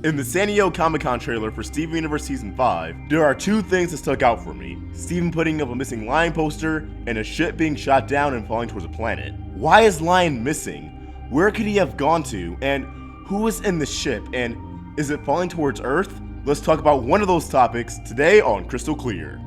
In the San Diego Comic-Con trailer for Steven Universe Season 5, there are two things that stuck out for me. Steven putting up a missing lion poster, and a ship being shot down and falling towards a planet. Why is Lion missing? Where could he have gone to? And who was in the ship? And is it falling towards Earth? Let's talk about one of those topics today on Crystal Clear.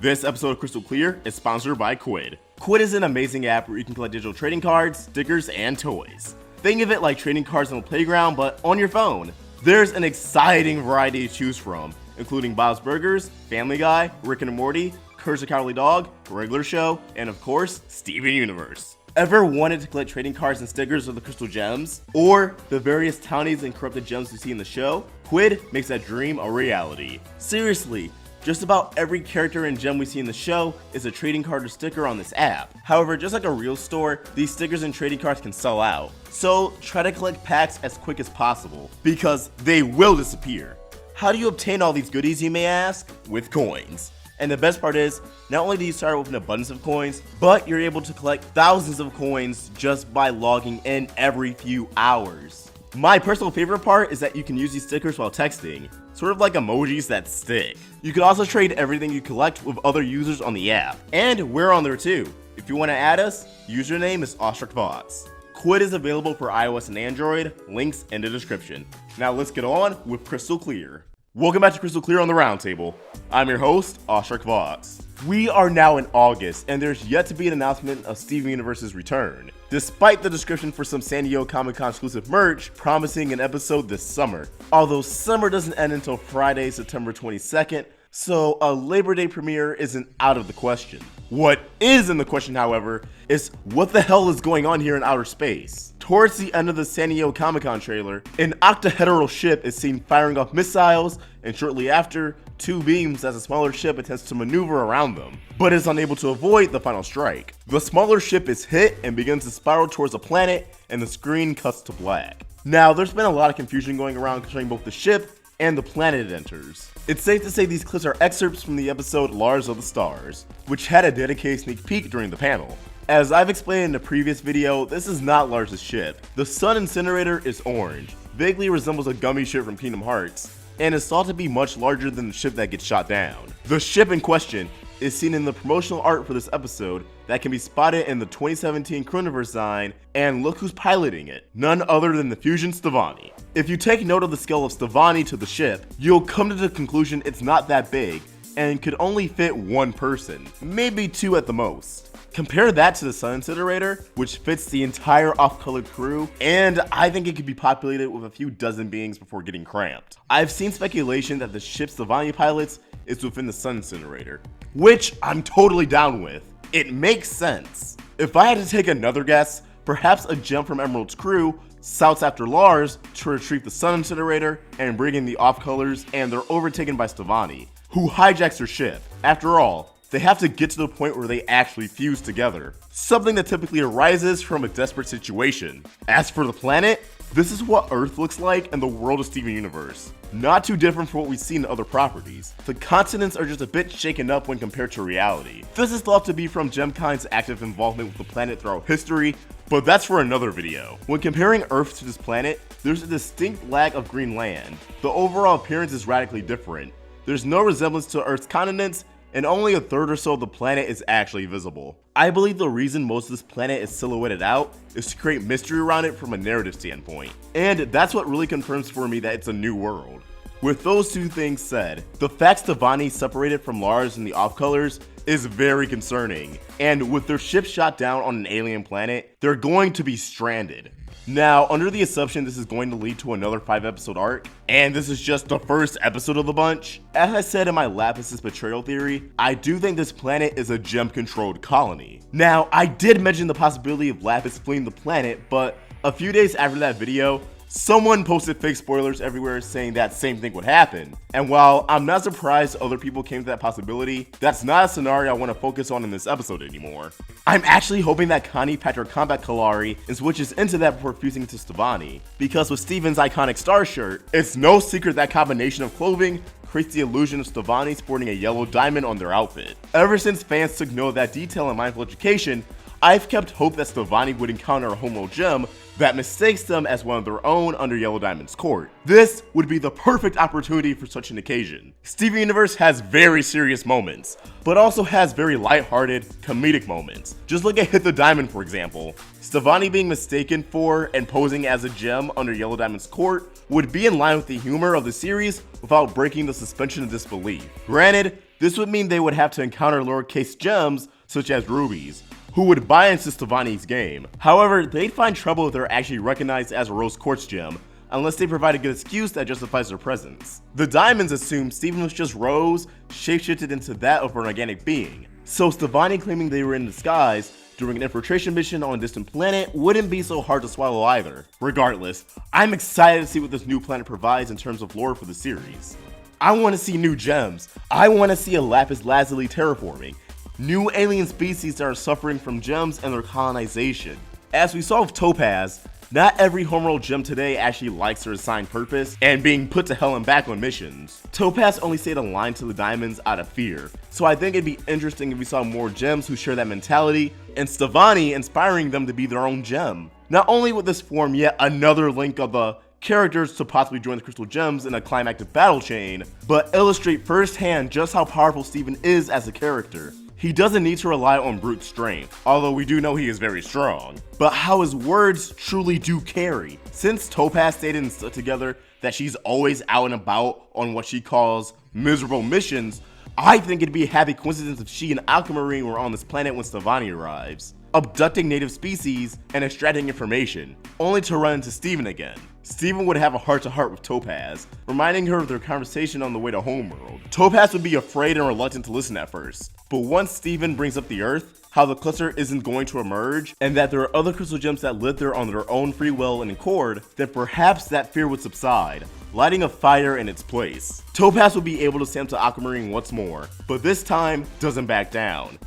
This episode of Crystal Clear is sponsored by Quid. Quid is an amazing app where you can collect digital trading cards, stickers, and toys. Think of it like trading cards on a playground, but on your phone. There's an exciting variety to choose from, including Bob's Burgers, Family Guy, Rick and Morty, Courage the Cowardly Dog, Regular Show, and of course, Steven Universe. Ever wanted to collect trading cards and stickers of the Crystal Gems? Or the various townies and corrupted gems you see in the show? Quid makes that dream a reality. Seriously. Just about every character and gem we see in the show is a trading card or sticker on this app. However, just like a real store, these stickers and trading cards can sell out. So try to collect packs as quick as possible, because they will disappear. How do you obtain all these goodies, you may ask? With coins. And the best part is, not only do you start with an abundance of coins, but you're able to collect thousands of coins just by logging in every few hours. My personal favorite part is that you can use these stickers while texting, sort of like emojis that stick. You can also trade everything you collect with other users on the app, and we're on there too. If you want to add us, username is AwestruckVox. Quid is available for iOS and Android, links in the description. Now let's get on with Crystal Clear. Welcome back to Crystal Clear on the Roundtable. I'm your host, AwestruckVox. We are now in August, and there's yet to be an announcement of Steven Universe's return, despite the description for some San Diego Comic-Con exclusive merch promising an episode this summer. Although summer doesn't end until Friday, September 22nd, so a Labor Day premiere isn't out of the question. What is in the question, however, is what the hell is going on here in outer space? Towards the end of the San Diego Comic-Con trailer, an octahedral ship is seen firing off missiles, and shortly after, two beams as a smaller ship attempts to maneuver around them, but is unable to avoid the final strike. The smaller ship is hit and begins to spiral towards a planet, and the screen cuts to black. Now, there's been a lot of confusion going around concerning both the ship and the planet it enters. It's safe to say these clips are excerpts from the episode Lars of the Stars, which had a dedicated sneak peek during the panel. As I've explained in a previous video, this is not Lars' ship. The Sun Incinerator is orange, vaguely resembles a gummy ship from Kingdom Hearts, and is thought to be much larger than the ship that gets shot down. The ship in question is seen in the promotional art for this episode that can be spotted in the 2017 Coronavirus design, and look who's piloting it, none other than the Fusion Stevonnie. If you take note of the scale of Stevonnie to the ship, you'll come to the conclusion it's not that big, and could only fit one person, maybe two at the most. Compare that to the Sun Incinerator, which fits the entire off-colored crew, and I think it could be populated with a few dozen beings before getting cramped. I've seen speculation that the ship Stevonnie pilots is within the Sun Incinerator, which I'm totally down with. It makes sense. If I had to take another guess, perhaps a gem from Emerald's crew shouts after Lars to retrieve the Sun Incinerator and bring in the off-colors, and they're overtaken by Stevonnie, who hijacks her ship. After all, they have to get to the point where they actually fuse together, something that typically arises from a desperate situation. As for the planet, this is what Earth looks like in the world of Steven Universe. Not too different from what we see in other properties. The continents are just a bit shaken up when compared to reality. This is thought to be from Gemkind's active involvement with the planet throughout history, but that's for another video. When comparing Earth to this planet, there's a distinct lack of green land. The overall appearance is radically different. There's no resemblance to Earth's continents, and only a third or so of the planet is actually visible. I believe the reason most of this planet is silhouetted out is to create mystery around it from a narrative standpoint. And that's what really confirms for me that it's a new world. With those two things said, the fact Stevonnie separated from Lars and the off-colors is very concerning, and with their ship shot down on an alien planet, they're going to be stranded. Now, under the assumption this is going to lead to another 5-episode arc, and this is just the first episode of the bunch, as I said in my Lapis' betrayal theory, I do think this planet is a gem-controlled colony. Now, I did mention the possibility of Lapis fleeing the planet, but a few days after that video, someone posted fake spoilers everywhere saying that same thing would happen. And while I'm not surprised other people came to that possibility, that's not a scenario I want to focus on in this episode anymore. I'm actually hoping that Connie packs her combat Kalari and switches into that before fusing to Stevonnie, because with Steven's iconic star shirt, it's no secret that combination of clothing creates the illusion of Stevonnie sporting a yellow diamond on their outfit. Ever since fans took note of that detail in Mindful Education, I've kept hope that Stevonnie would encounter a homeworld gem that mistakes them as one of their own under Yellow Diamond's court. This would be the perfect opportunity for such an occasion. Steven Universe has very serious moments, but also has very lighthearted, comedic moments. Just look at Hit the Diamond, for example. Stevonnie being mistaken for and posing as a gem under Yellow Diamond's court would be in line with the humor of the series without breaking the suspension of disbelief. Granted, this would mean they would have to encounter lowercase gems such as rubies, who would buy into Stevonnie's game. However, they'd find trouble if they're actually recognized as a rose quartz gem, unless they provide a good excuse that justifies their presence. The diamonds assume Steven was just Rose, shapeshifted into that of an organic being. So Stevonnie claiming they were in disguise during an infiltration mission on a distant planet wouldn't be so hard to swallow either. Regardless, I'm excited to see what this new planet provides in terms of lore for the series. I want to see new gems. I want to see a lapis lazuli terraforming, new alien species that are suffering from gems and their colonization. As we saw with Topaz, not every homeworld gem today actually likes their assigned purpose and being put to hell and back on missions. Topaz only stayed aligned to the diamonds out of fear, so I think it'd be interesting if we saw more gems who share that mentality, and Stevonnie inspiring them to be their own gem. Not only would this form yet another link of the characters to possibly join the Crystal Gems in a climactic battle chain, but illustrate firsthand just how powerful Steven is as a character. He doesn't need to rely on brute strength, although we do know he is very strong, but how his words truly do carry. Since Topaz stated and stuck together that she's always out and about on what she calls miserable missions, I think it'd be a happy coincidence if she and Aquamarine were on this planet when Stevonnie arrives, abducting native species and extracting information, only to run into Steven again. Steven would have a heart-to-heart with Topaz, reminding her of their conversation on the way to Homeworld. Topaz would be afraid and reluctant to listen at first, but once Steven brings up the Earth, how the cluster isn't going to emerge, and that there are other crystal gems that live there on their own free will and accord, then perhaps that fear would subside, lighting a fire in its place. Topaz would be able to stand to Aquamarine once more, but this time doesn't back down.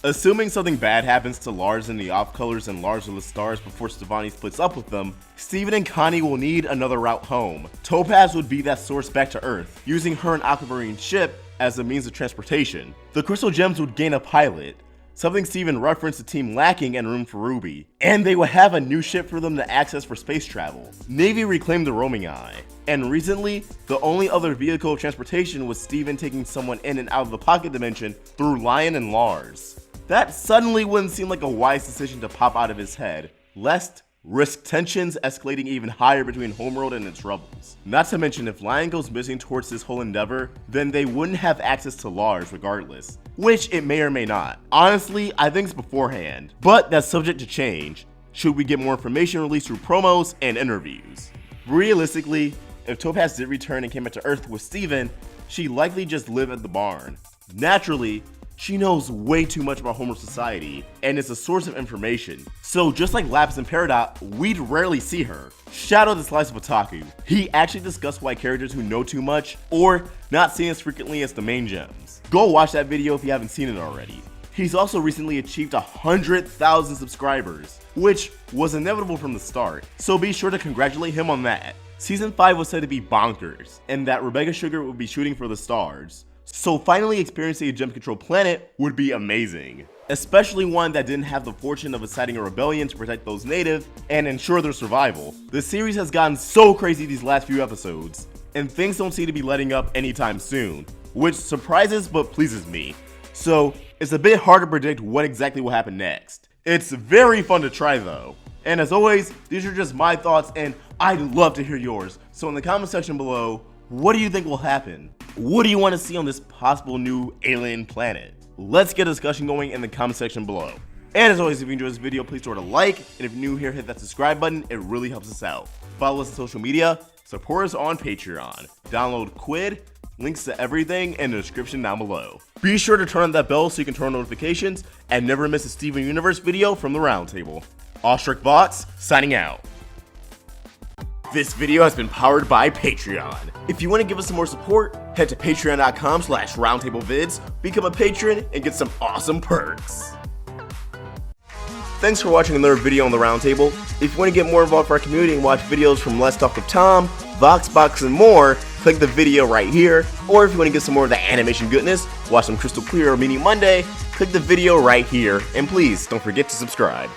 Assuming something bad happens to Lars and the off-colors and Lars of the stars before Stevonnie splits up with them, Steven and Connie will need another route home. Topaz would be that source back to Earth, using her and Aquamarine's ship as a means of transportation. The Crystal Gems would gain a pilot, something Steven referenced the team lacking and room for Ruby, and they would have a new ship for them to access for space travel. Navy reclaimed the roaming eye, and recently, the only other vehicle of transportation was Steven taking someone in and out of the pocket dimension through Lion and Lars. That suddenly wouldn't seem like a wise decision to pop out of his head, lest risk tensions escalating even higher between Homeworld and its rebels. Not to mention, if Lion goes missing towards this whole endeavor, then they wouldn't have access to Lars regardless, which it may or may not. Honestly, I think it's beforehand, but that's subject to change, should we get more information released through promos and interviews. Realistically, if Topaz did return and came back to Earth with Steven, she'd likely just live at the barn. Naturally, she knows way too much about Homeworld society and is a source of information. So just like Lapis and Peridot, we'd rarely see her. Shout out to Slice of Otaku. He actually discussed why characters who know too much or not seen as frequently as the main gems. Go watch that video if you haven't seen it already. He's also recently achieved 100,000 subscribers, which was inevitable from the start, so be sure to congratulate him on that. Season 5 was said to be bonkers, and that Rebecca Sugar would be shooting for the stars. So finally experiencing a gem-controlled planet would be amazing, especially one that didn't have the fortune of inciting a rebellion to protect those native and ensure their survival. The series has gotten so crazy these last few episodes, and things don't seem to be letting up anytime soon, which surprises but pleases me. So it's a bit hard to predict what exactly will happen next. It's very fun to try though. And as always, these are just my thoughts and I'd love to hear yours. So in the comment section below, what do you think will happen? What do you want to see on this possible new alien planet? Let's get a discussion going in the comment section below. And as always, if you enjoyed this video, please throw it a like, and if you're new here, hit that subscribe button, it really helps us out. Follow us on social media, support us on Patreon, download Quid, links to everything in the description down below. Be sure to turn on that bell so you can turn on notifications, and never miss a Steven Universe video from the Roundtable. Awestruck Bots, signing out. This video has been powered by Patreon. If you want to give us some more support, head to patreon.com/roundtablevids, become a patron, and get some awesome perks. Thanks for watching another video on the Roundtable. If you want to get more involved with our community and watch videos from Let's Talk with Tom, Voxbox, and more, click the video right here. Or if you want to get some more of the animation goodness, watch some Crystal Clear or Meaning Monday, click the video right here, and please don't forget to subscribe.